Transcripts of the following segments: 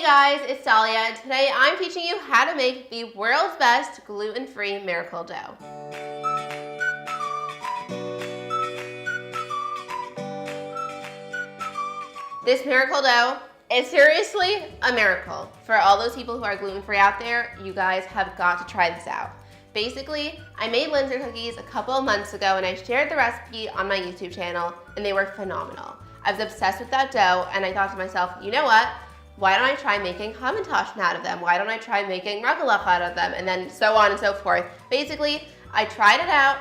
Hey guys, it's Dalya, and today I'm teaching you how to make the world's best gluten-free miracle dough. This miracle dough is seriously a miracle. For all those people who are gluten-free out there, you guys have got to try this out. Basically, I made Linzer cookies a couple of months ago and I shared the recipe on my YouTube channel and they were phenomenal. I was obsessed with that dough and I thought to myself, you know what? Why don't I try making Hamantaschen out of them? Why don't I try making ragalach out of them? And then so on and so forth. Basically, I tried it out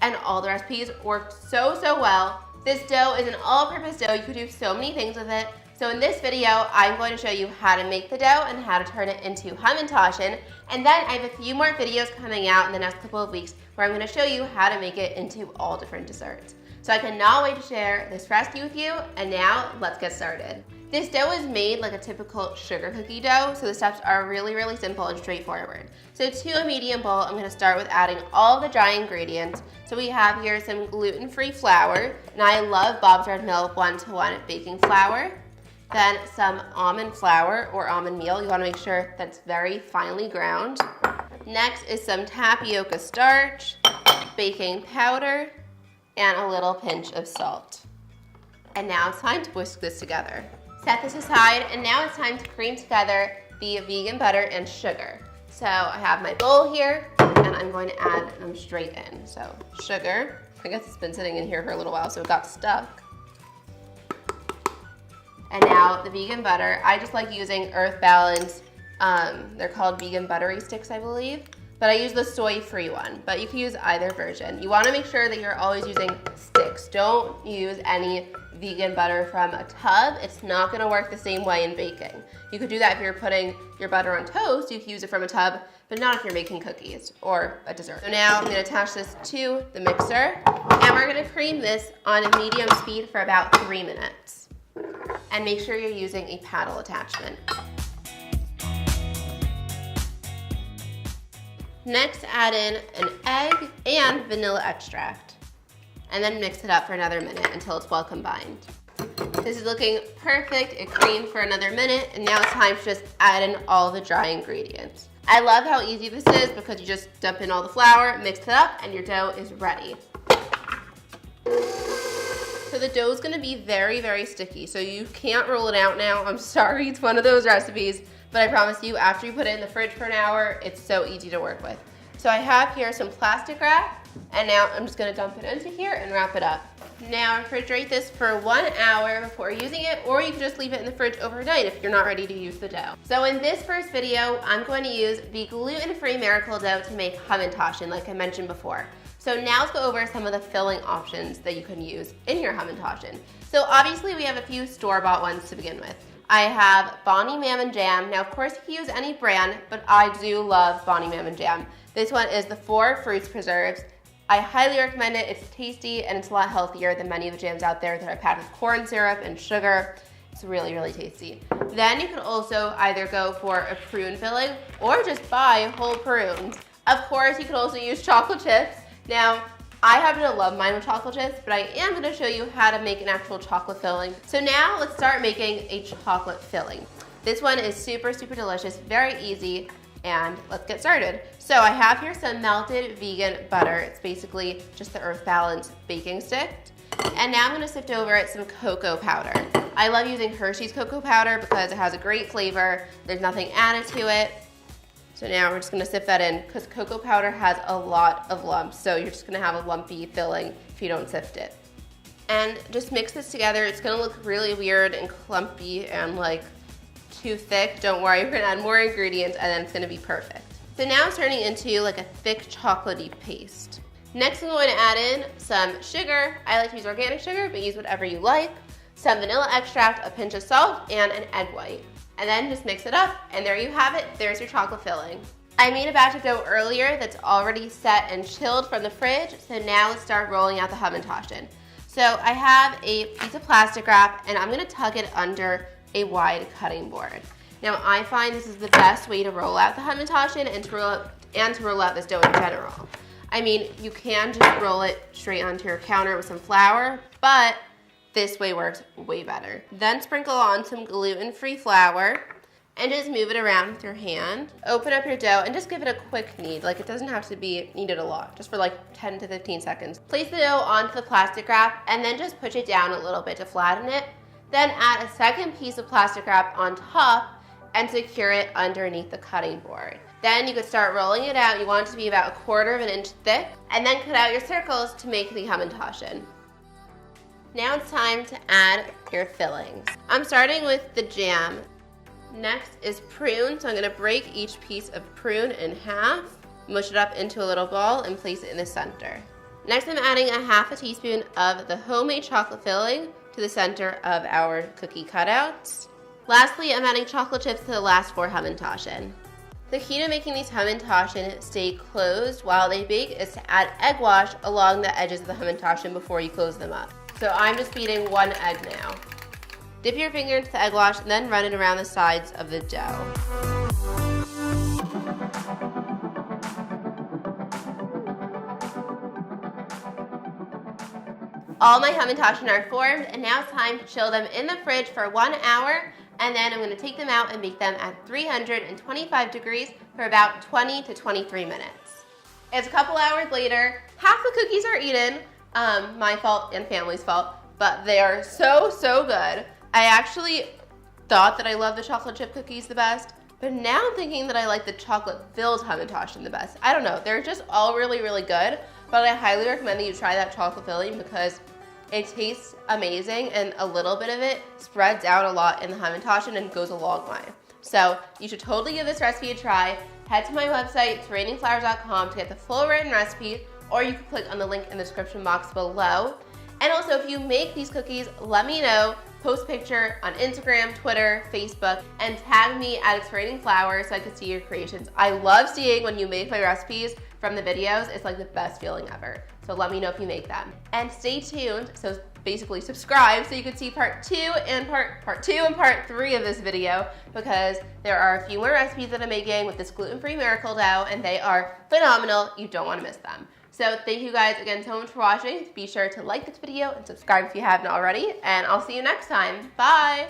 and all the recipes worked so well. This dough is an all-purpose dough. You could do so many things with it. So in this video, I'm going to show you how to make the dough and how to turn it into Hamantaschen. And then I have a few more videos coming out in the next couple of weeks where I'm going to show you how to make it into all different desserts. So I cannot wait to share this recipe with you. And now let's get started. This dough is made like a typical sugar cookie dough, so the steps are really simple and straightforward. So to a medium bowl, I'm going to start with adding all the dry ingredients. So we have here some gluten-free flour, and I love Bob's Red Mill 1-to-1 baking flour. Then some almond flour or almond meal. You want to make sure that's very finely ground. Next is some tapioca starch, baking powder, and a little pinch of salt. And now it's time to whisk this together. Set this aside, and now it's time to cream together the vegan butter and sugar. So I have my bowl here, and I'm going to add them straight in. So sugar, I guess it's been sitting in here for a little while, so it got stuck. And now the vegan butter. I just like using Earth Balance. They're called vegan buttery sticks, I believe. But I use the soy-free one, but you can use either version. You want to make sure that you're always using sticks. Don't use any vegan butter from a tub. It's not going to work the same way in baking. You could do that if you're putting your butter on toast. You can use it from a tub, but not if you're making cookies or a dessert. So now I'm going to attach this to the mixer, and we're going to cream this on a medium speed for about 3 minutes. And make sure you're using a paddle attachment. Next, add in an egg and vanilla extract, and then mix it up for another minute until it's well combined. This is looking perfect. It creamed for another minute, and now it's time to just add in all the dry ingredients. I love how easy this is because you just dump in all the flour, mix it up, and your dough is ready. So the dough is going to be very sticky, so you can't roll it out now. I'm sorry, it's one of those recipes. But I promise you, after you put it in the fridge for an hour, it's so easy to work with. So I have here some plastic wrap, and now I'm just gonna dump it into here and wrap it up. Now refrigerate this for 1 hour before using it, or you can just leave it in the fridge overnight if you're not ready to use the dough. So in this first video, I'm going to use the gluten-free miracle dough to make Hamantaschen, like I mentioned before. So now let's go over some of the filling options that you can use in your Hamantaschen. So obviously we have a few store-bought ones to begin with. I have Bonnie Mammon Jam. Now, of course, you can use any brand, but I do love Bonnie Mammon Jam. This one is the 4 fruits preserves. I highly recommend it. It's tasty and it's a lot healthier than many of the jams out there that are packed with corn syrup and sugar. It's really tasty. Then you can also either go for a prune filling or just buy whole prunes. Of course, you can also use chocolate chips. Now, I happen to love mine with chocolate chips, but I am going to show you how to make an actual chocolate filling. So now let's start making a chocolate filling. This one is super delicious, very easy, and let's get started. So I have here some melted vegan butter. It's basically just the Earth Balance baking stick. And now I'm going to sift over it some cocoa powder. I love using Hershey's cocoa powder because it has a great flavor. There's nothing added to it. So now we're just going to sift that in because cocoa powder has a lot of lumps, so you're just going to have a lumpy filling if you don't sift it. And just mix this together. It's going to look really weird and clumpy and like too thick. Don't worry, we're going to add more ingredients and then it's going to be perfect. So now it's turning into like a thick chocolatey paste. Next I'm going to add in some sugar. I like to use organic sugar, but use whatever you like. Some vanilla extract, a pinch of salt, and an egg white. And then just mix it up, and there you have it. There's your chocolate filling. I made a batch of dough earlier that's already set and chilled from the fridge, so now let's start rolling out the Hamantaschen. So I have a piece of plastic wrap, and I'm gonna tuck it under a wide cutting board. Now I find this is the best way to roll out the Hamantaschen and to roll out this dough in general. I mean, you can just roll it straight onto your counter with some flour, but this way works way better. Then sprinkle on some gluten-free flour and just move it around with your hand. Open up your dough and just give it a quick knead. Like, it doesn't have to be kneaded a lot, just for like 10 to 15 seconds. Place the dough onto the plastic wrap and then just push it down a little bit to flatten it. Then add a second piece of plastic wrap on top and secure it underneath the cutting board. Then you could start rolling it out. You want it to be about 1/4 of an inch thick, and then cut out your circles to make the Hamantaschen. Now it's time to add your fillings. I'm starting with the jam. Next is prune, so I'm gonna break each piece of prune in half, mush it up into a little ball, and place it in the center. Next, I'm adding a 1/2 teaspoon of the homemade chocolate filling to the center of our cookie cutouts. Lastly, I'm adding chocolate chips to the last 4 Hamantaschen. The key to making these Hamantaschen stay closed while they bake is to add egg wash along the edges of the Hamantaschen before you close them up. So I'm just beating 1 egg now. Dip your finger into the egg wash and then run it around the sides of the dough. All my Hamantaschen are formed, and now it's time to chill them in the fridge for 1 hour, and then I'm going to take them out and bake them at 325 degrees for about 20 to 23 minutes. It's a couple hours later. Half the cookies are eaten, my fault and family's fault, but they are so good. I actually thought that I loved the chocolate chip cookies the best, but now I'm thinking that I like the chocolate-filled Hamantaschen the best. I don't know, they're just all really good, but I highly recommend that you try that chocolate filling because it tastes amazing, and a little bit of it spreads out a lot in the Hamantaschen and goes a long way. So you should totally give this recipe a try. Head to my website, turainingflowers.com, to get the full written recipe, or you can click on the link in the description box below. And also, if you make these cookies, let me know. Post a picture on Instagram, Twitter, Facebook, and tag me at It's Raining Flowers so I can see your creations. I love seeing when you make my recipes from the videos. It's like the best feeling ever. So let me know if you make them. And stay tuned, so basically subscribe so you can see part 2 and part 3 of this video, because there are a few more recipes that I'm making with this gluten-free miracle dough, and they are phenomenal. You don't want to miss them. So thank you guys again so much for watching. Be sure to like this video and subscribe if you haven't already, and I'll see you next time. Bye!